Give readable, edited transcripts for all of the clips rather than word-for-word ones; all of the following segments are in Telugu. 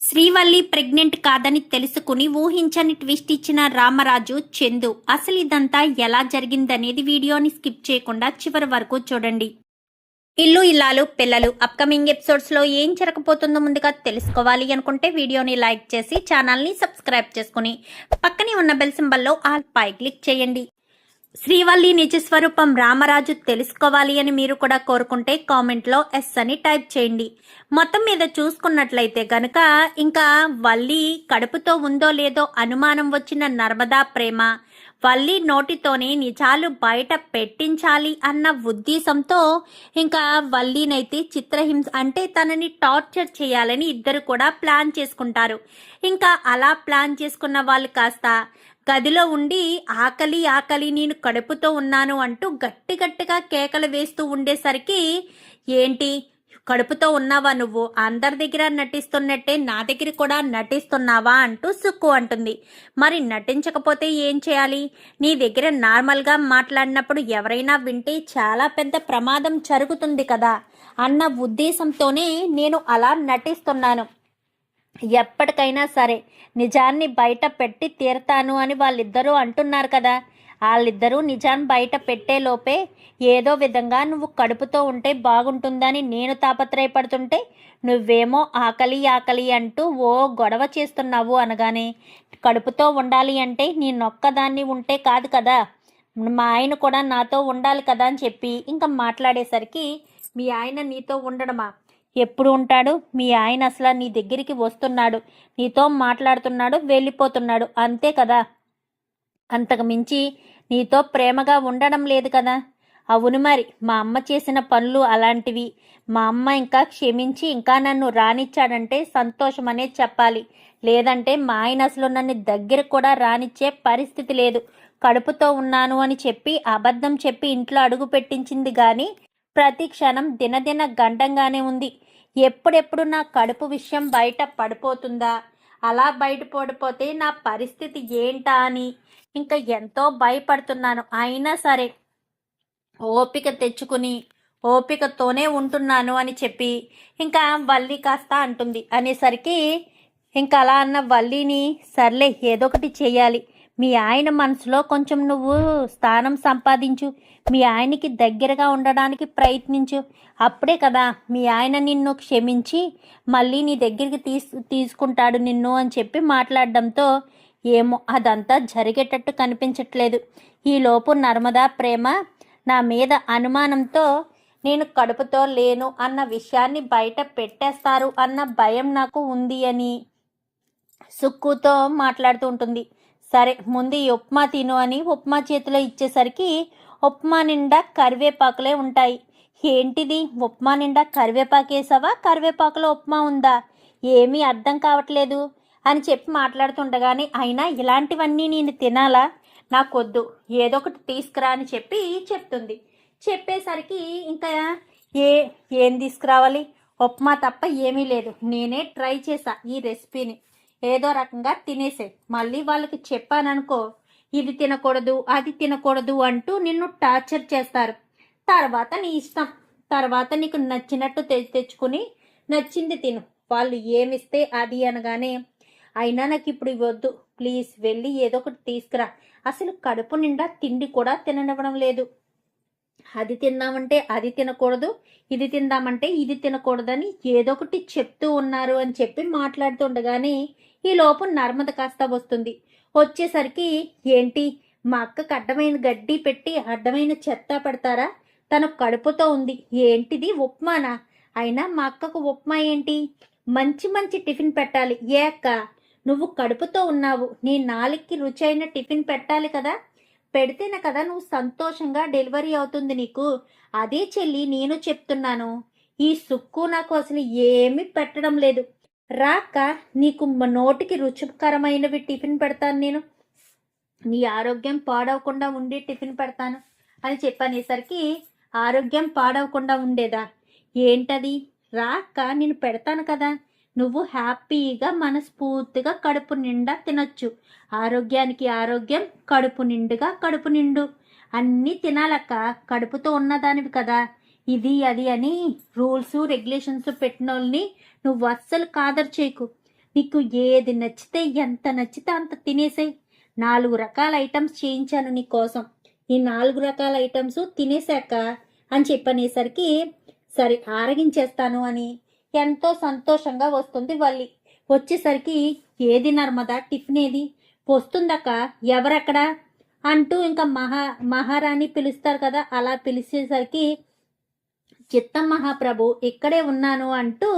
శ్రీవల్లి ప్రెగ్నెంట్ కాదని తెలుసుకుని ఊహించని ట్విస్ట్ ఇచ్చిన రామరాజు చందు. అసలు ఇదంతా ఎలా జరిగిందనేది వీడియోని స్కిప్ చేయకుండా చివరి వరకు చూడండి. ఇల్లు ఇల్లాలు పిల్లలు అప్కమింగ్ ఎపిసోడ్స్ లో ఏం జరగబోతుందో ముందుగా తెలుసుకోవాలి అనుకుంటే వీడియోని లైక్ చేసి ఛానల్ని సబ్స్క్రైబ్ చేసుకుని పక్కనే ఉన్న బెల్ సింబల్లో ఆల్ పై క్లిక్ చేయండి. శ్రీవల్లి నిజస్వరూపం రామరాజు తెలుసుకోవాలి అని మీరు కూడా కోరుకుంటే కామెంట్లో ఎస్ అని టైప్ చేయండి. మొత్తం మీద చూసుకున్నట్లయితే గనక ఇంకా వల్లి కడుపుతో ఉందో లేదో అనుమానం వచ్చిన నర్మదా ప్రేమ వల్లి నోటితోనే నిజాలు బయట పెట్టించాలి అన్న ఉద్దేశంతో ఇంకా వల్లినైతే చిత్రహింస అంటే తనని టార్చర్ చేయాలని ఇద్దరు కూడా ప్లాన్ చేసుకుంటారు. ఇంకా అలా ప్లాన్ చేసుకున్న వాళ్ళు కాస్త గదిలో ఉండి ఆకలి ఆకలి నేను కడుపుతో ఉన్నాను అంటూ గట్టి గట్టిగా కేకలు వేస్తూ ఉండేసరికి ఏంటి కడుపుతో ఉన్నావా, నువ్వు అందరి దగ్గర నటిస్తున్నట్టే నా దగ్గర కూడా నటిస్తున్నావా అంటూ సుక్కు అంటుంది. మరి నటించకపోతే ఏం చేయాలి, నీ దగ్గర నార్మల్గా మాట్లాడినప్పుడు ఎవరైనా వింటే చాలా పెద్ద ప్రమాదం జరుగుతుంది కదా అన్న ఉద్దేశంతోనే నేను అలా నటిస్తున్నాను. ఎప్పటికైనా సరే నిజాన్ని బయట పెట్టి తీరతాను అని వాళ్ళిద్దరూ అంటున్నారు కదా. వాళ్ళిద్దరూ నిజాన్ని బయట పెట్టేలోపే ఏదో విధంగా నువ్వు కడుపుతో ఉంటే బాగుంటుందని నేను తాపత్రయపడుతుంటే నువ్వేమో ఆకలి ఆకలి అంటూ ఓ గొడవ చేస్తున్నావు అనగానే కడుపుతో ఉండాలి అంటే నేనొక్కదాన్ని ఉంటే కాదు కదా, మా ఆయన కూడా నాతో ఉండాలి కదా అని చెప్పి ఇంకా మాట్లాడేసరికి మీ ఆయన నీతో ఉండడమా, ఎప్పుడు ఉంటాడు, మీ ఆయన అసలు నీ దగ్గరికి వస్తున్నాడు, నీతో మాట్లాడుతున్నాడు, వెళ్ళిపోతున్నాడు అంతే కదా, అంతకు మించి నీతో ప్రేమగా ఉండడం లేదు కదా. అవును మరి మా అమ్మ చేసిన పనులు అలాంటివి, మా అమ్మ ఇంకా క్షమించి ఇంకా నన్ను రానిచ్చాడంటే సంతోషమనే చెప్పాలి, లేదంటే మా ఆయన అసలు నన్ను దగ్గర కూడా రానిచ్చే పరిస్థితి లేదు. కడుపుతో ఉన్నాను అని చెప్పి అబద్ధం చెప్పి ఇంట్లో అడుగు పెట్టించింది కానీ ప్రతి క్షణం దినదిన గండంగానే ఉంది. ఎప్పుడెప్పుడు నా కడుపు విషయం బయట పడిపోతుందా, అలా బయట పడిపోతే నా పరిస్థితి ఏంటా అని ఇంకా ఎంతో భయపడుతున్నాను. అయినా సరే ఓపిక తెచ్చుకుని ఓపికతోనే ఉంటున్నాను అని చెప్పి ఇంకా వల్లి కాస్త అంటుంది. అనేసరికి ఇంకా అలా అన్న వల్లిని సర్లే ఏదో ఒకటి చేయాలి, మీ ఆయన మనసులో కొంచెం నువ్వు స్థానం సంపాదించు, మీ ఆయనకి దగ్గరగా ఉండడానికి ప్రయత్నించు, అప్పుడే కదా మీ ఆయన నిన్ను క్షమించి మళ్ళీ నీ దగ్గరికి తీసుకుంటాడు నిన్ను అని చెప్పి మాట్లాడడంతో ఏమో అదంతా జరిగేటట్టు కనిపించట్లేదు. ఈలోపు నర్మదా ప్రేమ నా మీద అనుమానంతో నేను కడుపుతో లేను అన్న విషయాన్ని బయట పెట్టేస్తారు అన్న భయం నాకు ఉంది అని సుక్కుతో మాట్లాడుతూ ఉంటుంది. సరే ముందు ఈ ఉప్మా తిను అని ఉప్మా చేతిలో ఇచ్చేసరికి ఉప్మా నిండా కరివేపాకులే ఉంటాయి. ఏంటిది ఉప్మా నిండా కరివేపాకేసావా, కరివేపాకులో ఉప్మా ఉందా, ఏమీ అర్థం కావట్లేదు అని చెప్పి మాట్లాడుతుండగానే అయినా ఇలాంటివన్నీ నేను తినాలా, నాకొద్దు, ఏదో ఒకటి తీసుకురా అని చెప్పి చెప్తుంది. చెప్పేసరికి ఇంకా ఏం తీసుకురావాలి, ఉప్మా తప్ప ఏమీ లేదు, నేనే ట్రై చేశా ఈ రెసిపీని, ఏదో రకంగా తినేసే, మళ్ళీ వాళ్ళకి చెప్పాననుకో ఇది తినకూడదు అది తినకూడదు అంటూ నిన్ను టార్చర్ చేస్తారు. తర్వాత నీ ఇష్టం, తర్వాత నీకు నచ్చినట్టు తెచ్చుకుని నచ్చింది తిను, వాళ్ళు ఏమిస్తే అది అనగానే అయినా నాకు ఇప్పుడు ఇవ్వద్దు ప్లీజ్, వెళ్ళి ఏదో ఒకటి తీసుకురా, అసలు కడుపు నిండా తిండి కూడా తిననివ్వడం లేదు, అది తిందామంటే అది తినకూడదు, ఇది తిందామంటే ఇది తినకూడదని ఏదో ఒకటి చెప్తూ ఉన్నారు అని చెప్పి మాట్లాడుతుండగానే ఈ లోపు నర్మద కాస్త వస్తుంది. వచ్చేసరికి ఏంటి మా అక్కకు అడ్డమైన గడ్డి పెట్టి అడ్డమైన చెత్త పెడతారా, తను కడుపుతో ఉంది, ఏంటిది ఉప్మానా, అయినా మా అక్కకు ఉప్మా ఏంటి, మంచి మంచి టిఫిన్ పెట్టాలి, ఏ అక్క నువ్వు కడుపుతో ఉన్నావు, నీ నాలుగుకి రుచి అయిన టిఫిన్ పెట్టాలి కదా, పెడితేనే కదా నువ్వు సంతోషంగా డెలివరీ అవుతుంది నీకు, అదే చెల్లి నేను చెప్తున్నాను, ఈ సుక్కు నాకు అసలు ఏమీ పెట్టడం లేదు, రాక నీకు నోటికి రుచికరమైనవి టిఫిన్ పెడతాను, నేను నీ ఆరోగ్యం పాడవకుండా ఉండి టిఫిన్ పెడతాను అని చెప్పనేసరికి ఆరోగ్యం పాడవకుండా ఉండేదా, ఏంటది, రాక నేను పెడతాను కదా, నువ్వు హ్యాపీగా మనస్ఫూర్తిగా కడుపు నిండా తినొచ్చు, ఆరోగ్యానికి ఆరోగ్యం, కడుపు నిండుగా కడుపు నిండు అన్నీ తినాలక్క, కడుపుతో ఉన్నదానివి కదా, ఇది అది అని రూల్స్ రెగ్యులేషన్స్ పెట్టిన వాళ్ళని నువ్వు అస్సలు కాదర్ చేయకు, నీకు ఏది నచ్చితే ఎంత నచ్చితే అంత తినేసేయ్. 4 రకాల ఐటమ్స్ చేయించాను నీ కోసం. ఈ 4 రకాల ఐటమ్స్ తినేశాక అని చెప్పనేసరికి సరే ఆరగించేస్తాను అని ఎంతో సంతోషంగా వస్తుంది వల్లి. వచ్చేసరికి ఏది నర్మదా, టిఫిన్ ఏది? వస్తుందక్క. ఎవరక్కడ అంటూ ఇంకా మహారాణి పిలుస్తారు కదా, అలా పిలిచేసరికి చిత్తం మహాప్రభు ఇక్కడే ఉన్నాను అంటూ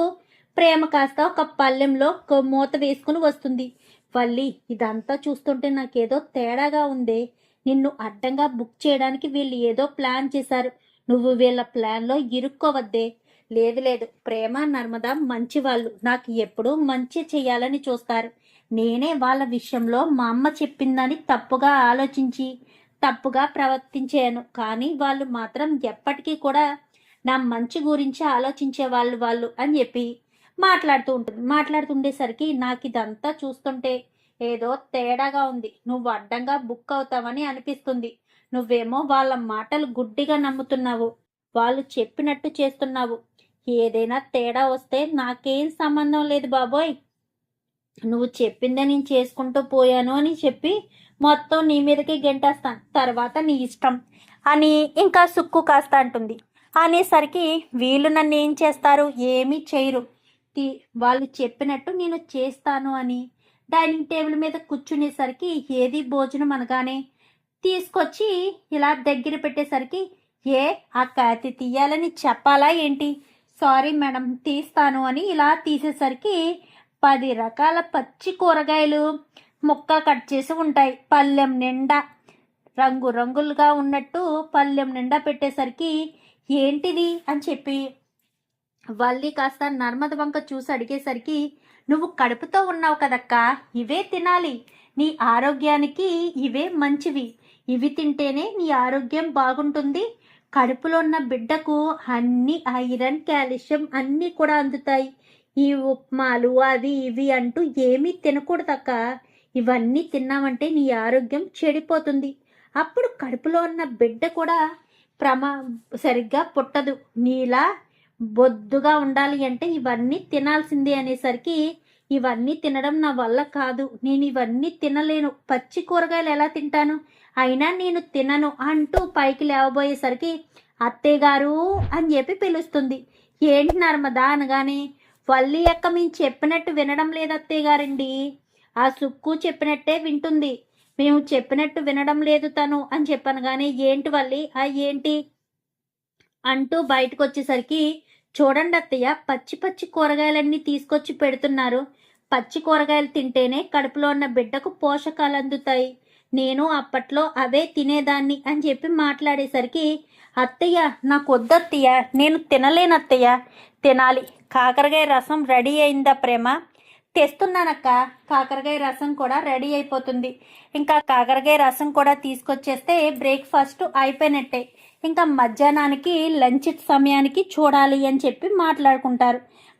ప్రేమ కాస్త ఒక పళ్ళెంలో మూత వేసుకుని వస్తుంది. వల్లి, ఇదంతా చూస్తుంటే నాకేదో తేడాగా ఉందే. నిన్ను అడ్డంగా బుక్ చేయడానికి వీళ్ళు ఏదో ప్లాన్ చేశారు. నువ్వు వీళ్ళ ప్లాన్లో ఇరుక్కోవద్దే. లేదు లేదు, ప్రేమ నర్మద మంచి వాళ్ళు, నాకు ఎప్పుడూ మంచి చెయ్యాలని చూస్తారు. నేనే వాళ్ళ విషయంలో మా అమ్మ చెప్పిందని తప్పుగా ఆలోచించి తప్పుగా ప్రవర్తించాను. కానీ వాళ్ళు మాత్రం ఎప్పటికీ కూడా నా మంచి గురించి ఆలోచించే వాళ్ళు అని చెప్పి మాట్లాడుతుండేసరికి నాకు ఇదంతా చూస్తుంటే ఏదో తేడాగా ఉంది. నువ్వు అడ్డంగా బుక్ అవుతావని అనిపిస్తుంది. నువ్వేమో వాళ్ళ మాటలు గుడ్డిగా నమ్ముతున్నావు, వాళ్ళు చెప్పినట్టు చేస్తున్నావు. ఏదైనా తేడా వస్తే నాకేం సంబంధం లేదు బాబోయ్. నువ్వు చెప్పిందే నేను చేసుకుంటూ పోయాను అని చెప్పి మొత్తం నీ మీదకి గెంటేస్తాను, తర్వాత నీ ఇష్టం అని ఇంకా సుక్కు కాస్త అంటుంది. అనేసరికి వీళ్ళు నన్ను ఏం చేస్తారు? ఏమీ చేయరు. వాళ్ళు చెప్పినట్టు నేను చేస్తాను అని డైనింగ్ టేబుల్ మీద కూర్చునేసరికి ఏది భోజనం అనగానే తీసుకొచ్చి ఇలా దగ్గర పెట్టేసరికి ఆ కాతి తీయాలని చెప్పాలా ఏంటి? సారీ మేడం, తీస్తాను అని ఇలా తీసేసరికి 10 రకాల పచ్చి కూరగాయలు ముక్క కట్ చేసి ఉంటాయి. పళ్ళెం నిండా రంగులుగా ఉన్నట్టు పళ్ళెం నిండా పెట్టేసరికి ఏంటిది అని చెప్పి వల్లి కాస్త నర్మద వంక చూసి అడిగేసరికి, నువ్వు కడుపుతో ఉన్నావు కదక్క, ఇవే తినాలి. నీ ఆరోగ్యానికి ఇవే మంచివి. ఇవి తింటేనే నీ ఆరోగ్యం బాగుంటుంది. కడుపులో ఉన్న బిడ్డకు అన్ని ఐరన్, కాల్షియం అన్నీ కూడా అందుతాయి. ఈ ఉప్మాలు అవి ఇవి అంటూ ఏమీ తినకూడదక్క. ఇవన్నీ తిన్నామంటే నీ ఆరోగ్యం చెడిపోతుంది. అప్పుడు కడుపులో ఉన్న బిడ్డ కూడా సరిగ్గా పుట్టదు. నీలా బొద్దుగా ఉండాలి అంటే ఇవన్నీ తినాల్సిందే అనేసరికి, ఇవన్నీ తినడం నా వల్ల కాదు, నేను ఇవన్నీ తినలేను, పచ్చి కూరగాయలు ఎలా తింటాను, అయినా నేను తినను అంటూ పైకి లేవబోయేసరికి అత్తయ్య గారు అని చెప్పి పిలుస్తుంది. ఏంటి నర్మదా అనగానే, వల్లి అక్క మేము చెప్పినట్టు వినడం లేదు అత్తయ్య గారండి. ఆ సుక్కు చెప్పినట్టే వింటుంది, మేము చెప్పినట్టు వినడం లేదు తను అని చెప్పాను. కానీ ఏంటి వల్లి ఏంటి అంటూ బయటకు వచ్చేసరికి, చూడండి అత్తయ్య, పచ్చి కూరగాయలన్నీ తీసుకొచ్చి పెడుతున్నారు. పచ్చి కూరగాయలు తింటేనే కడుపులో ఉన్న బిడ్డకు పోషకాలు అందుతాయి. నేను అప్పట్లో అవే తినేదాన్ని అని చెప్పి మాట్లాడేసరికి, అత్తయ్య నాకు వద్దత్తయ్య, నేను తినలేను అత్తయ్య, తినాలి. కాకరకాయ రసం రెడీ అయిందా ప్రేమ? తెస్తున్నానక్క. కాకరకాయ రసం కూడా రెడీ అయిపోతుంది. ఇంకా కాకరకాయ రసం కూడా తీసుకొచ్చేస్తే బ్రేక్ఫాస్ట్ అయిపోయినట్టే. ఇంకా మధ్యాహ్నానికి లంచ్ సమయానికి చూడాలి అని చెప్పి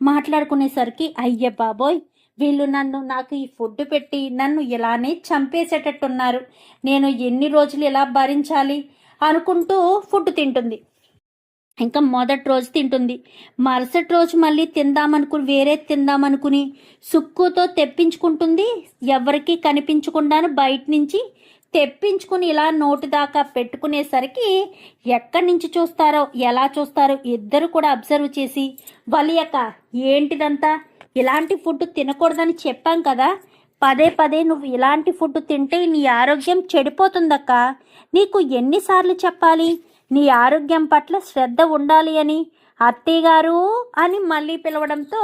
మాట్లాడుకునేసరికి, అయ్య బాబోయ్, వీళ్ళు నాకు ఈ ఫుడ్ పెట్టి నన్ను ఇలానే చంపేసేటట్టున్నారు. నేను ఎన్ని రోజులు ఇలా భరించాలి అనుకుంటూ ఫుడ్ తింటుంది. ఇంకా మొదటి రోజు తింటుంది, మరుసటి రోజు మళ్ళీ వేరే తిందామనుకుని సుక్కుతో తెప్పించుకుంటుంది. ఎవరికి కనిపించకుండాను బయట నుంచి తెప్పించుకుని ఇలా నోటి దాకా పెట్టుకునేసరికి ఎక్కడి నుంచి చూస్తారో ఎలా చూస్తారో ఇద్దరు కూడా అబ్జర్వ్ చేసి, వలియక ఏంటిదంతా, ఇలాంటి ఫుడ్ తినకూడదని చెప్పాం కదా, పదే నువ్వు ఇలాంటి ఫుడ్ తింటే నీ ఆరోగ్యం చెడిపోతుందక్క. నీకు ఎన్నిసార్లు చెప్పాలి నీ ఆరోగ్యం పట్ల శ్రద్ధ ఉండాలి అని. అత్తయ్య గారు అని మళ్ళీ పిలవడంతో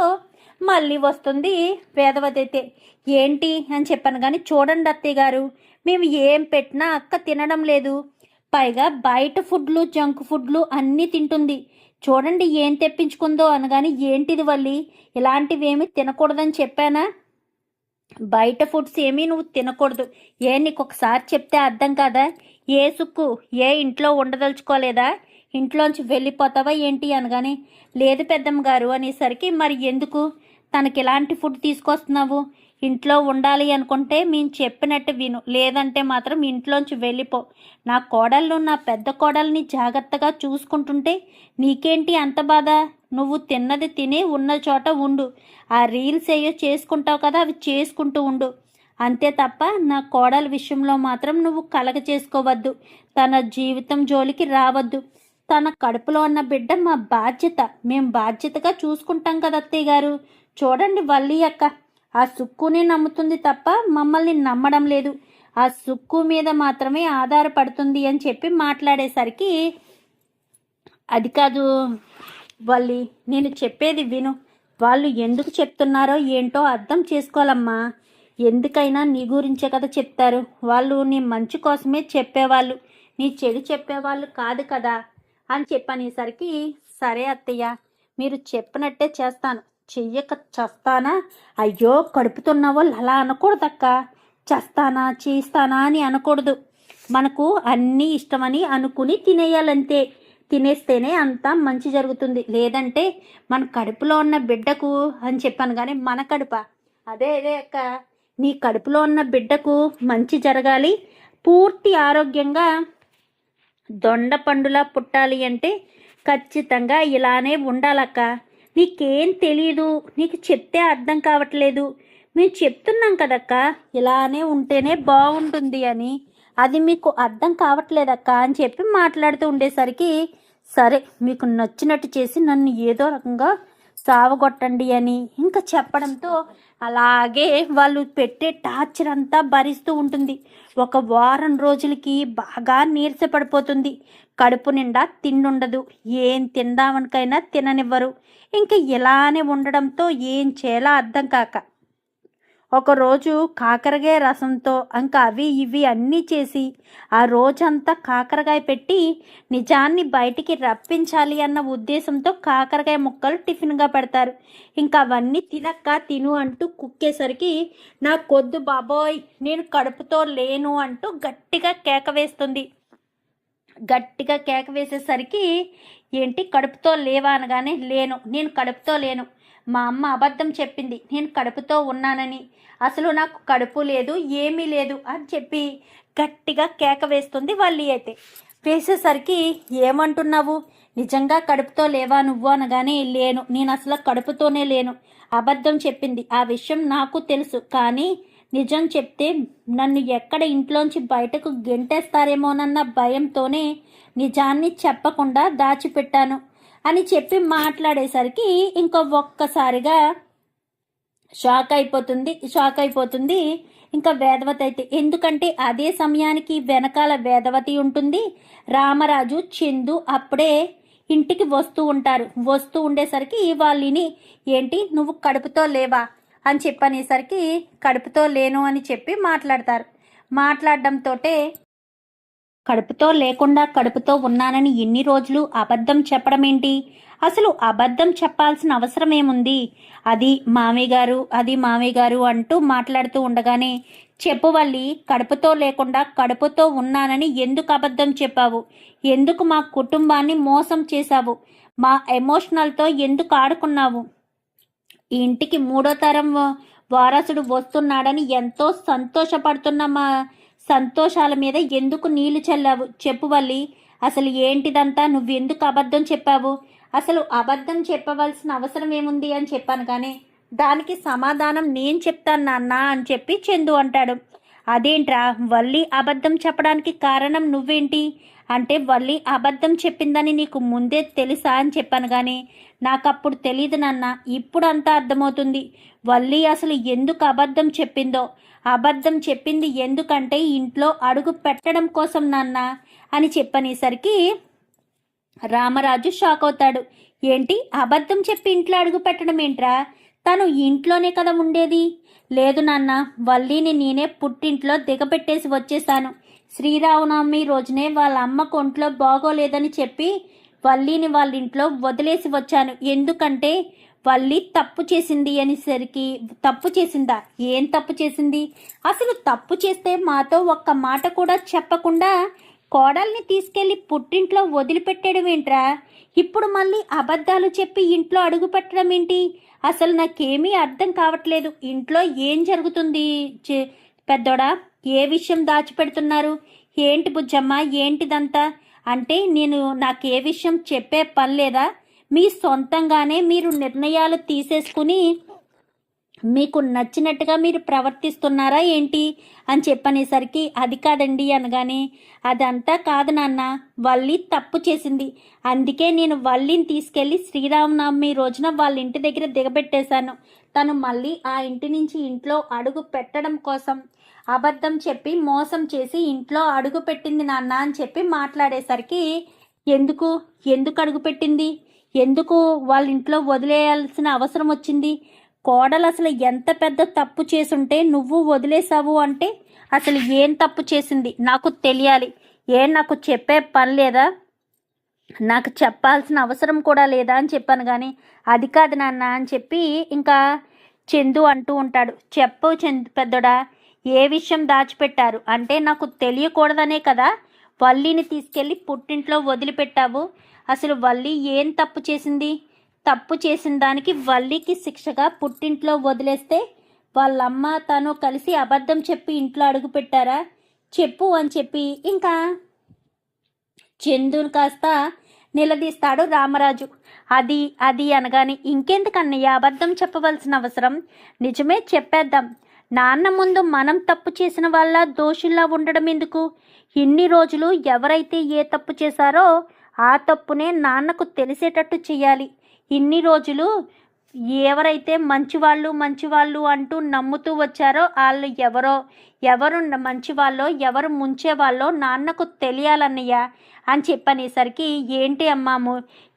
మళ్ళీ వస్తుంది వేదవతి. ఏంటి అని చెప్పాను. కానీ చూడండి అత్తయ్య గారు, మేము ఏం పెట్టినా అక్క తినడం లేదు. పైగా బయట ఫుడ్లు, జంక్ ఫుడ్లు అన్నీ తింటుంది. చూడండి ఏం తెప్పించుకుందో అనగాని, ఏంటిది వల్లి, ఇలాంటివేమీ తినకూడదని చెప్పానా? బయట ఫుడ్స్ ఏమీ నువ్వు తినకూడదు. నీకు ఒకసారి చెప్తే అర్థం కాదా? ఏ సుక్కు, ఇంట్లో ఉండదలుచుకోలేదా? ఇంట్లోంచి వెళ్ళిపోతావా ఏంటి అనగానే, లేదు పెద్దమ్మ గారు అనేసరికి, మరి ఎందుకు తనకి ఎలాంటి ఫుడ్ తీసుకొస్తున్నావు? ఇంట్లో ఉండాలి అనుకుంటే మేము చెప్పినట్టు విను, లేదంటే మాత్రం ఇంట్లోంచి వెళ్ళిపో. నా కోడళ్ళు నా పెద్ద కోడల్ని జాగ్రత్తగా చూసుకుంటుంటే నీకేంటి అంత బాధ? నువ్వు తిన్నది తిని ఉన్న చోట ఉండు. ఆ రీల్స్ ఏయో చేసుకుంటావు కదా, అవి చేసుకుంటూ ఉండు. అంతే తప్ప నా కోడల విషయంలో మాత్రం నువ్వు కలగ చేసుకోవద్దు. తన జీవితం జోలికి రావద్దు. తన కడుపులో ఉన్న బిడ్డ మా బాధ్యత. మేం బాధ్యతగా చూసుకుంటాం కదా అత్తయ్య గారు. చూడండి వల్లి అక్క ఆ సుక్కుని నమ్ముతుంది తప్ప మమ్మల్ని నమ్మడం లేదు. ఆ సుక్కు మీద మాత్రమే ఆధారపడుతుంది అని చెప్పి మాట్లాడేసరికి, అది కాదు వల్లి, నేను చెప్పేది విను. వాళ్ళు ఎందుకు చెప్తున్నారో ఏంటో అర్థం చేసుకోవాలమ్మా. ఎందుకైనా నీ గురించే కదా చెప్తారు. వాళ్ళు నీ మంచి కోసమే చెప్పేవాళ్ళు, నీ చెడు చెప్పేవాళ్ళు కాదు కదా అని చెప్పనేసరికి, సరే అత్తయ్య మీరు చెప్పినట్టే చేస్తాను. చెయ్యక చస్తానా? అయ్యో కడుపుతున్న వాళ్ళు అలా అనకూడదక్క. చస్తానా చేస్తానా అని అనకూడదు. మనకు అన్నీ ఇష్టమని అనుకుని తినేయాలంతే. తినేస్తేనే అంతా మంచి జరుగుతుంది. లేదంటే మన కడుపులో ఉన్న బిడ్డకు అని చెప్పాను కానీ మన కడుప అదే అక్క, నీ కడుపులో ఉన్న బిడ్డకు మంచి జరగాలి, పూర్తి ఆరోగ్యంగా దొండ పండులా పుట్టాలి అంటే ఖచ్చితంగా ఇలానే ఉండాలక్క. నీకేం తెలీదు, నీకు చెప్తే అర్థం కావట్లేదు. మేము చెప్తున్నాం కదక్క ఇలానే ఉంటేనే బాగుంటుంది అని. అది మీకు అర్థం కావట్లేదక్క అని చెప్పి మాట్లాడుతూ ఉండేసరికి, సరే మీకు నచ్చినట్టు చేసి నన్ను ఏదో రకంగా సావగొట్టండి అని ఇంకా చెప్పడంతో అలాగే వాళ్ళు పెట్టే టార్చర్ అంతా భరిస్తూ ఉంటుంది. ఒక వారం రోజులకి బాగా నీరసపడిపోతుంది. కడుపు నిండా తిండుండదు. ఏం తిందామనికైనా తిననివ్వరు. ఇంకా ఇలానే ఉండడంతో ఏం చేయాలో అర్థం కాక ఒకరోజు కాకరకాయ రసంతో ఇంకా అవి ఇవి అన్నీ చేసి ఆ రోజంతా కాకరకాయ పెట్టి నిజాన్ని బయటికి రప్పించాలి అన్న ఉద్దేశంతో కాకరకాయ ముక్కలు టిఫిన్గా పెడతారు. ఇంకా అవన్నీ తినక్క తిను అంటూ కుక్కేసరికి, నాకొద్దు బాబోయ్ నేను కడుపుతో లేను అంటూ గట్టిగా కేక వేస్తుంది. గట్టిగా కేక వేసేసరికి, ఏంటి కడుపుతో లేవా అనగానే, నేను కడుపుతో లేను. మా అమ్మ అబద్ధం చెప్పింది నేను కడుపుతో ఉన్నానని. అసలు నాకు కడుపు లేదు, ఏమీ లేదు అని చెప్పి గట్టిగా కేక వేస్తుంది వల్లి. అయితే వేసేసరికి, ఏమంటున్నావు? నిజంగా కడుపుతో లేవా నువ్వు అనగానే, నేను అసలు కడుపుతోనే లేను. అబద్ధం చెప్పింది. ఆ విషయం నాకు తెలుసు. కానీ నిజం చెప్తే నన్ను ఎక్కడ ఇంట్లోంచి బయటకు గెంటేస్తారేమోనన్న భయంతోనే నిజాన్ని చెప్పకుండా దాచిపెట్టాను అని చెప్పి మాట్లాడేసరికి ఇంకా ఒక్కసారిగా షాక్ అయిపోతుంది ఇంకా వేదవతి అయితే. ఎందుకంటే అదే సమయానికి వెనకాల వేదవతి ఉంటుంది. రామరాజు చందు అప్పుడే ఇంటికి వస్తూ ఉంటారు. వస్తూ ఉండేసరికి వాళ్ళని, ఏంటి నువ్వు కడుపుతో లేవా అని చెప్పనేసరికి, కడుపుతో లేను అని చెప్పి మాట్లాడతారు. మాట్లాడడంతో, కడుపుతో లేకుండా కడుపుతో ఉన్నానని ఎన్ని రోజులు అబద్ధం చెప్పడం ఏంటి? అసలు అబద్ధం చెప్పాల్సిన అవసరం ఏముంది? అది మామయ్య గారు అంటూ మాట్లాడుతూ ఉండగానే, చెప్పు వల్లి, కడుపుతో లేకుండా కడుపుతో ఉన్నానని ఎందుకు అబద్ధం చెప్పావు? ఎందుకు మా కుటుంబాన్ని మోసం చేశావు? మా ఎమోషనల్తో ఎందుకు ఆడుకున్నావు? ఈ ఇంటికి 3వ తరం వారసుడు వస్తున్నాడని ఎంతో సంతోషపడుతున్న మా సంతోషాల మీద ఎందుకు నీళ్లు చల్లావు? చెప్పు వల్లి, అసలు ఏంటిదంతా? నువ్వెందుకు అబద్ధం చెప్పావు? అసలు అబద్ధం చెప్పవలసిన అవసరం ఏముంది అని చెప్పాను కానీ, దానికి సమాధానం నేను చెప్తాను నాన్న అని చెప్పి చందు అంటాడు. అదేంట్రా, వల్లి అబద్ధం చెప్పడానికి కారణం నువ్వేంటి అంటే, వల్లి అబద్ధం చెప్పిందని నీకు ముందే తెలుసా అని చెప్పాను కానీ, నాకప్పుడు తెలీదు నాన్న, ఇప్పుడు అంతా అర్థమవుతుంది వల్లి అసలు ఎందుకు అబద్ధం చెప్పిందో. అబద్ధం చెప్పింది ఎందుకంటే ఇంట్లో అడుగు పెట్టడం కోసం నాన్న అని చెప్పనేసరికి రామరాజు షాక్ అవుతాడు. ఏంటి అబద్ధం చెప్పి ఇంట్లో అడుగు పెట్టడం ఏంట్రా? తను ఇంట్లోనే కదా ఉండేది. లేదు నాన్న, వల్లిని నేనే పుట్టింట్లో దిగబెట్టేసి వచ్చేసాను. శ్రీరామనవమి రోజునే వాళ్ళ అమ్మ ఒంట్లో బాగోలేదని చెప్పి వల్లిని వాళ్ళ ఇంట్లో వదిలేసి వచ్చాను. ఎందుకంటే వల్లి తప్పు చేసింది అనేసరికి, తప్పు చేసిందా? ఏం తప్పు చేసింది? అసలు తప్పు చేస్తే మాతో ఒక్క మాట కూడా చెప్పకుండా కోడల్ని తీసుకెళ్లి పుట్టింట్లో వదిలిపెట్టడం ఏంట్రా? ఇప్పుడు మళ్ళీ అబద్ధాలు చెప్పి ఇంట్లో అడుగు పెట్టడం ఏంటి? అసలు నాకేమీ అర్థం కావట్లేదు. ఇంట్లో ఏం జరుగుతుంది పెద్దోడా? ఏ విషయం దాచిపెడుతున్నారు? ఏంటి బుజ్జమ్మ, ఏంటిదంతా? అంటే నాకే విషయం చెప్పే పని లేదా? మీ సొంతంగానే మీరు నిర్ణయాలు తీసేసుకుని మీకు నచ్చినట్టుగా మీరు ప్రవర్తిస్తున్నారా ఏంటి అని చెప్పనేసరికి, అది కాదండి అనగానే, అదంతా కాదు నాన్న, వల్లి తప్పు చేసింది. అందుకే నేను వల్లిని తీసుకెళ్ళి శ్రీరామనవమి రోజున వాళ్ళ ఇంటి దగ్గర దిగబెట్టేశాను. తను మళ్ళీ ఆ ఇంటి నుంచి ఇంట్లో అడుగు పెట్టడం కోసం అబద్ధం చెప్పి మోసం చేసి ఇంట్లో అడుగు పెట్టింది నాన్న అని చెప్పి మాట్లాడేసరికి, ఎందుకు ఎందుకు అడుగు పెట్టింది? ఎందుకు వాళ్ళ ఇంట్లో వదిలేయాల్సిన అవసరం వచ్చింది? కోడలు అసలు ఎంత పెద్ద తప్పు చేసుంటే నువ్వు వదిలేసావు అంటే అసలు ఏం తప్పు చేసింది నాకు తెలియాలి. నాకు చెప్పే పని లేదా? నాకు చెప్పాల్సిన అవసరం కూడా లేదా అని చెప్పాను. కానీ అది కాదు నాన్న అని చెప్పి ఇంకా చందు అంటూ ఉంటాడు. చెప్పు చందు పెద్దోడా, ఏ విషయం దాచిపెట్టారు? అంటే నాకు తెలియకూడదనే కదా వల్లిని తీసుకెళ్ళి పుట్టింట్లో వదిలిపెట్టావు. అసలు వల్లి ఏం తప్పు చేసింది? తప్పు చేసిన దానికి వల్లికి శిక్షగా పుట్టింట్లో వదిలేస్తే వాళ్ళమ్మ తను కలిసి అబద్ధం చెప్పి ఇంట్లో అడుగు పెట్టారా? చెప్పు అని చెప్పి ఇంకా చందును కాస్త నిలదీస్తాడు రామరాజు. అది అది అనగానే, ఇంకెందుకన్నయ్య అబద్ధం చెప్పవలసిన అవసరం? నిజమే చెప్పేద్దాం. నాన్న ముందు మనం తప్పు చేసిన వాళ్ళ దోషుల్లా ఉండడం ఎందుకు? ఇన్ని రోజులు ఎవరైతే ఏ తప్పు చేశారో ఆ తప్పునే నాన్నకు తెలిసేటట్టు చేయాలి. ఇన్ని రోజులు ఎవరైతే మంచివాళ్ళు అంటూ నమ్ముతూ వచ్చారో వాళ్ళు ఎవరు మంచివాళ్ళో ఎవరు ముంచేవాళ్ళో నాన్నకు తెలియాలన్నయ్య అని చెప్పనేసరికి,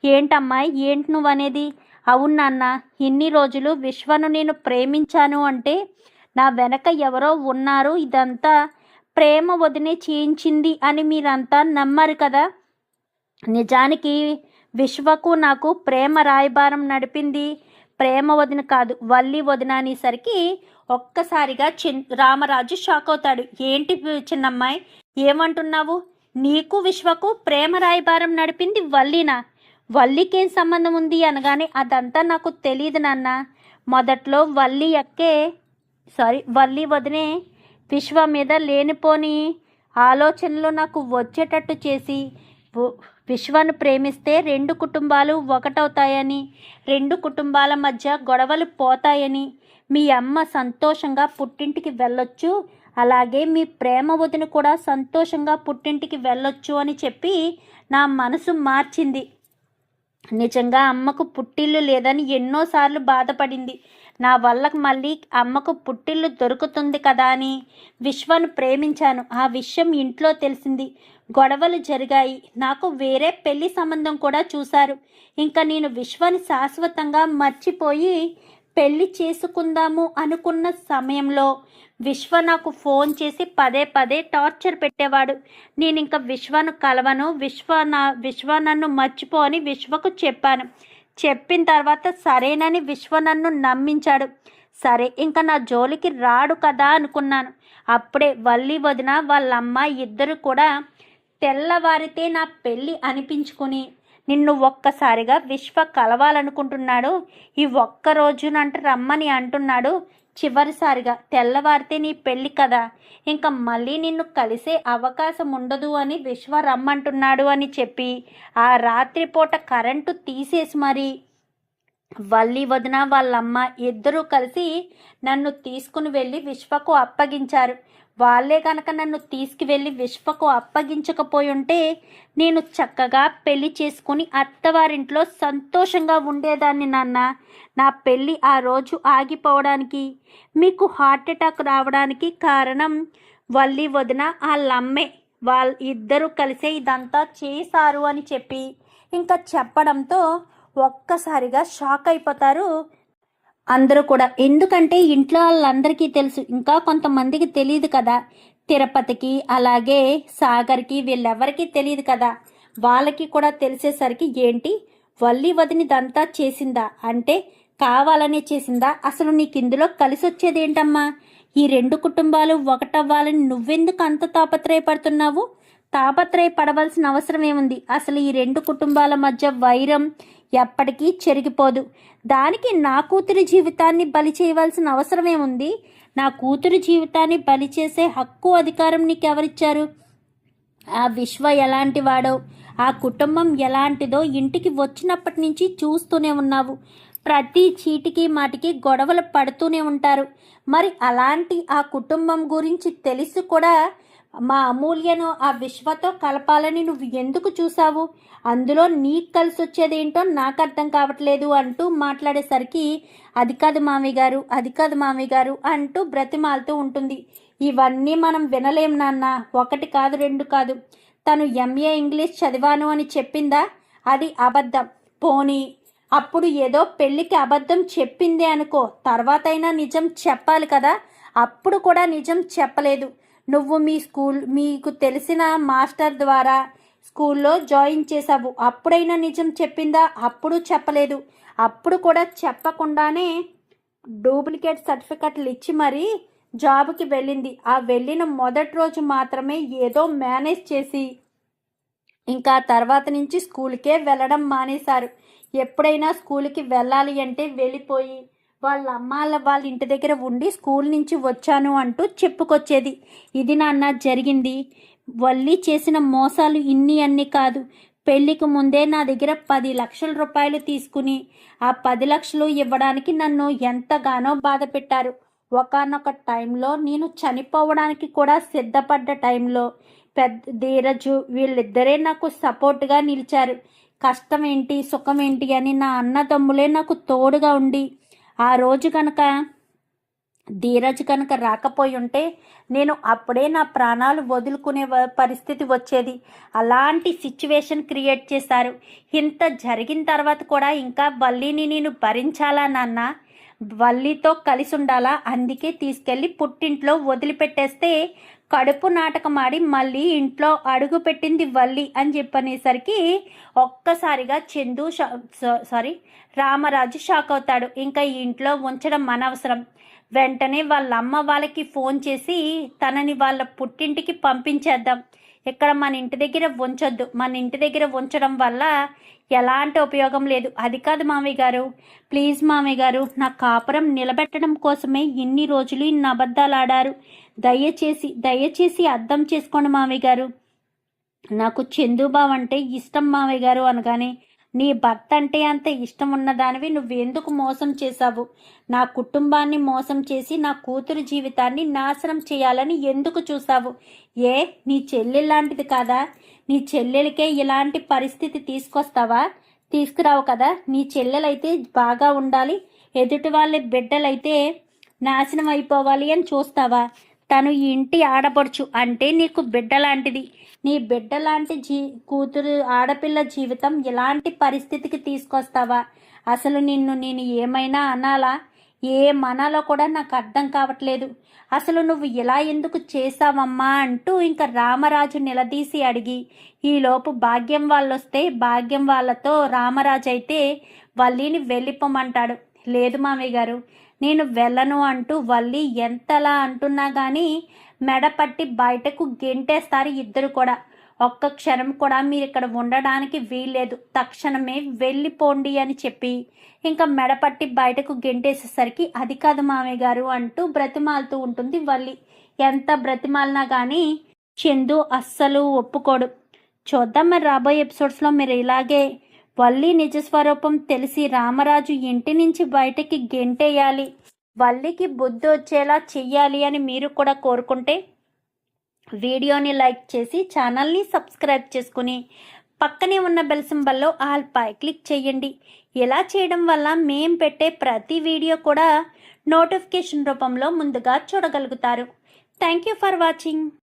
ఏంటమ్మాయి ఏంటి నువ్వనేది? అవును నాన్న, ఇన్ని రోజులు విశ్వను నేను ప్రేమించాను అంటే నా వెనక ఎవరో ఉన్నారు, ఇదంతా ప్రేమ వదినే చేయించింది అని మీరంతా నమ్మరు కదా. నిజానికి విశ్వకు నాకు ప్రేమ రాయబారం నడిపింది ప్రేమ వదిన కాదు, వల్లి వదిన అనేసరికి ఒక్కసారిగా రామరాజు షాక్ అవుతాడు. ఏంటి చిన్నమ్మాయి, ఏమంటున్నావు? నీకు విశ్వకు ప్రేమ రాయబారం నడిపింది వల్లినా? వల్లికేం సంబంధం ఉంది అనగానే, అదంతా నాకు తెలియదు నాన్న. మొదట్లో వల్లి వదినే విశ్వ మీద లేనిపోని ఆలోచనలు నాకు వచ్చేటట్టు చేసి విశ్వను ప్రేమిస్తే 2 కుటుంబాలు ఒకటవుతాయని, 2 కుటుంబాల మధ్య గొడవలు పోతాయని, మీ అమ్మ సంతోషంగా పుట్టింటికి వెళ్ళొచ్చు, అలాగే మీ ప్రేమ వదిన కూడా సంతోషంగా పుట్టింటికి వెళ్ళొచ్చు అని చెప్పి నా మనసు మార్చింది. నిజంగా అమ్మకు పుట్టిల్లు లేదని ఎన్నోసార్లు బాధపడింది. నా వల్ల మళ్ళీ అమ్మకు పుట్టిల్లు దొరుకుతుంది కదా అని విశ్వను ప్రేమించాను. ఆ విషయం ఇంట్లో తెలిసింది, గొడవలు జరిగాయి. నాకు వేరే పెళ్లి సంబంధం కూడా చూశారు. ఇంకా నేను విశ్వాన్ని శాశ్వతంగా మర్చిపోయి పెళ్లి చేసుకుందాము అనుకున్న సమయంలో విశ్వ నాకు ఫోన్ చేసి పదే టార్చర్ పెట్టేవాడు. నేను ఇంకా విశ్వను కలవను, విశ్వ నన్ను మర్చిపో అని విశ్వకు చెప్పాను. చెప్పిన తర్వాత సరేనని విశ్వ నన్ను నమ్మించాడు. సరే ఇంకా నా జోలికి రాడు కదా అనుకున్నాను. అప్పుడే వల్లి వదిన వాళ్ళమ్మ ఇద్దరు కూడా తెల్లవారితే నా పెళ్ళి అనిపించుకుని నిన్ను ఒక్కసారిగా విశ్వ కలవాలనుకుంటున్నాడు, ఈ ఒక్కరోజునంట రమ్మని అంటున్నాడు. చివరిసారిగా తెల్లవారితే నీ పెళ్ళి కదా, ఇంకా మళ్ళీ నిన్ను కలిసే అవకాశం ఉండదు అని విశ్వ రమ్మంటున్నాడు అని చెప్పి ఆ రాత్రిపూట కరెంటు తీసేసి మరి వల్లి వదిన వాళ్ళమ్మ ఇద్దరూ కలిసి నన్ను తీసుకుని వెళ్ళి విశ్వకు అప్పగించారు. వాళ్ళే కనుక నన్ను తీసుకువెళ్ళి విశ్వకు అప్పగించకపోయి ఉంటే నేను చక్కగా పెళ్లి చేసుకుని అత్తవారింట్లో సంతోషంగా ఉండేదాన్ని నాన్న. నా పెళ్ళి ఆ రోజు ఆగిపోవడానికి, మీకు హార్ట్ అటాక్ రావడానికి కారణం వల్లి వదిన వాళ్ళమ్మే. ఇద్దరూ కలిసే ఇదంతా చేశారు అని చెప్పి ఇంకా చెప్పడంతో ఒక్కసారిగా షాక్ అయిపోతారు అందరూ కూడా. ఎందుకంటే ఇంట్లో వాళ్ళందరికీ తెలుసు, ఇంకా కొంతమందికి తెలియదు కదా. తిరుపతికి అలాగే సాగర్కి వీళ్ళెవరికి తెలియదు కదా. వాళ్ళకి కూడా తెలిసేసరికి ఏంటి వల్లి వదినిదంతా చేసిందా అంటే కావాలనే చేసిందా? అసలు నీకు ఇందులో కలిసి వచ్చేది ఏంటమ్మా? ఈ 2 కుటుంబాలు ఒకటవ్వాలని నువ్వెందుకు అంత తాపత్రయపడుతున్నావు? తాపత్రయపడవలసిన అవసరం ఏముంది? అసలు ఈ 2 కుటుంబాల మధ్య వైరం ఎప్పటికీ చెరిగిపోదు. దానికి నా కూతురి జీవితాన్ని బలి చేయవలసిన అవసరమేముంది? నా కూతురి జీవితాన్ని బలి చేసే హక్కు అధికారం నీకెవరిచ్చారు? ఆ విశ్వ ఎలాంటి వాడో, ఆ కుటుంబం ఎలాంటిదో ఇంటికి వచ్చినప్పటి నుంచి చూస్తూనే ఉన్నావు. ప్రతి చీటికి మాటికి గొడవలు పడుతూనే ఉంటారు. మరి అలాంటి ఆ కుటుంబం గురించి తెలిసి కూడా మా అమూల్యను ఆ విశ్వతో కలపాలని నువ్వు ఎందుకు చూసావు? అందులో నీకు కలిసి వచ్చేదేంటో నాకు అర్థం కావట్లేదు అంటూ మాట్లాడేసరికి అది కాదు మామయ్య గారు, అది కాదు మామయ్య గారు అంటూ బ్రతిమాలుతూ ఉంటుంది. ఇవన్నీ మనం వినలేం నాన్న. ఒకటి కాదు, రెండు కాదు. తను ఎంఏ ఇంగ్లీష్ చదివాను అని చెప్పిందా? అది అబద్ధం. పోనీ అప్పుడు ఏదో పెళ్ళికి అబద్ధం చెప్పిందే అనుకో, తర్వాతైనా నిజం చెప్పాలి కదా. అప్పుడు కూడా నిజం చెప్పలేదు. నువ్వు మీకు తెలిసిన మాస్టర్ ద్వారా స్కూల్లో జాయిన్ చేసావు, అప్పుడైనా నిజం చెప్పిందా? అప్పుడు చెప్పలేదు. అప్పుడు కూడా చెప్పకుండానే డూప్లికేట్ సర్టిఫికెట్లు ఇచ్చి మరీ జాబ్కి వెళ్ళింది. ఆ వెళ్ళిన మొదటి రోజు మాత్రమే ఏదో మేనేజ్ చేసి ఇంకా తర్వాత నుంచి స్కూల్కే వెళ్ళడం మానేశారు. ఎప్పుడైనా స్కూల్కి వెళ్ళాలి అంటే వెళ్ళిపోయి వాళ్ళ ఇంటి దగ్గర ఉండి స్కూల్ నుంచి వచ్చాను అంటూ చెప్పుకొచ్చేది. ఇది నాన్న జరిగింది. వల్లి చేసిన మోసాలు ఇన్ని అన్ని కాదు. పెళ్లికి ముందే నా దగ్గర 10 లక్షల రూపాయలు తీసుకుని ఆ 10 లక్షలు ఇవ్వడానికి నన్ను ఎంతగానో బాధ పెట్టారు. ఒకానొక టైంలో నేను చనిపోవడానికి కూడా సిద్ధపడ్డ టైంలో ధీరజు వీళ్ళిద్దరే నాకు సపోర్ట్గా నిలిచారు. కష్టం ఏంటి సుఖం ఏంటి అని నా అన్నదమ్ములే నాకు తోడుగా ఉండి, ఆ రోజు కనుక ధీరజ్ కనుక రాకపోయి ఉంటే నేను అప్పుడే నా ప్రాణాలు వదులుకునే పరిస్థితి వచ్చేది. అలాంటి సిచ్యువేషన్ క్రియేట్ చేశారు. ఇంత జరిగిన తర్వాత కూడా ఇంకా వల్లిని నేను భరించాలా నాన్న? వల్లితో కలిసి ఉండాలా? అందుకే తీసుకెళ్ళి పుట్టింట్లో వదిలిపెట్టేస్తే కడుపు నాటకం ఆడి మళ్ళీ ఇంట్లో అడుగు పెట్టింది వల్లి అని చెప్పనేసరికి ఒక్కసారిగా రామరాజు షాక్ అవుతాడు. ఇంకా ఈ ఇంట్లో ఉంచడం అనవసరం. వెంటనే వాళ్ళ అమ్మ వాళ్ళకి ఫోన్ చేసి తనని వాళ్ళ పుట్టింటికి పంపించేద్దాం, ఇక్కడ మన ఇంటి దగ్గర ఉంచొద్దు, మన ఇంటి దగ్గర ఉంచడం వల్ల ఎలాంటి ఉపయోగం లేదు. అది కాదు మామయ్య గారు, ప్లీజ్ మామయ్య గారు, నా కాపురం నిలబెట్టడం కోసమే ఇన్ని రోజులు ఇన్ని అబద్ధాలు ఆడారు. దయచేసి అర్థం చేసుకోండి మామయ్య గారు. నాకు చందుబాబు అంటే ఇష్టం మామయ్య గారు అనగానే, నీ భర్త అంటే అంత ఇష్టం ఉన్నదానివి నువ్వెందుకు మోసం చేశావు? నా కుటుంబాన్ని మోసం చేసి నా కూతురు జీవితాన్ని నాశనం చేయాలని ఎందుకు చూసావు? నీ చెల్లెలు లాంటిది కాదా? నీ చెల్లెలకే ఇలాంటి పరిస్థితి తీసుకురావు కదా. నీ చెల్లెలైతే బాగా ఉండాలి, ఎదుటి వాళ్ళ బిడ్డలైతే నాశనం అయిపోవాలి అని చూస్తావా? తను ఈ ఇంటి ఆడపడుచు అంటే నీకు బిడ్డ లాంటిది. నీ బిడ్డ లాంటి కూతురు ఆడపిల్ల జీవితం ఇలాంటి పరిస్థితికి తీసుకొస్తావా? అసలు నేను ఏమైనా అనాలా? ఏమనాలో కూడా నాకు అర్థం కావట్లేదు. అసలు నువ్వు ఇలా ఎందుకు చేసావమ్మా అంటూ ఇంకా రామరాజు నిలదీసి అడిగి, ఈలోపు భాగ్యం వాళ్ళొస్తే భాగ్యం వాళ్ళతో రామరాజు అయితే వల్లిని వెళ్ళిపోమంటాడు. లేదు మామయ్య గారు, నేను వెళ్ళను అంటూ వల్లి ఎంతలా అంటున్నా కానీ మెడపట్టి బయటకు గెంటేస్తారు ఇద్దరు కూడా. ఒక్క క్షణం కూడా మీరు ఇక్కడ ఉండడానికి వీల్లేదు, తక్షణమే వెళ్ళిపోండి అని చెప్పి ఇంకా మెడపట్టి బయటకు గెంటేసేసరికి అది కాదు మామయ్య గారు అంటూ బ్రతిమాలుతూ ఉంటుంది వల్లి. ఎంత బ్రతిమాలినా కానీ చందు అస్సలు ఒప్పుకోడు. చూద్దాం మరి రాబోయే ఎపిసోడ్స్లో మీరు ఇలాగే వల్లి నిజస్వరూపం తెలిసి రామరాజు ఇంటి నుంచి బయటకి గెంటేయాలి, వల్లికి బుద్ధి వచ్చేలా చెయ్యాలి అని మీరు కూడా కోరుకుంటే వీడియోని లైక్ చేసి ఛానల్ని సబ్స్క్రైబ్ చేసుకుని పక్కనే ఉన్న బెల్ సింబల్లో ఆల్ పై క్లిక్ చేయండి. ఇలా చేయడం వల్ల మేం పెట్టే ప్రతి వీడియో కూడా నోటిఫికేషన్ రూపంలో ముందుగా చూడగలుగుతారు. Thank you for watching.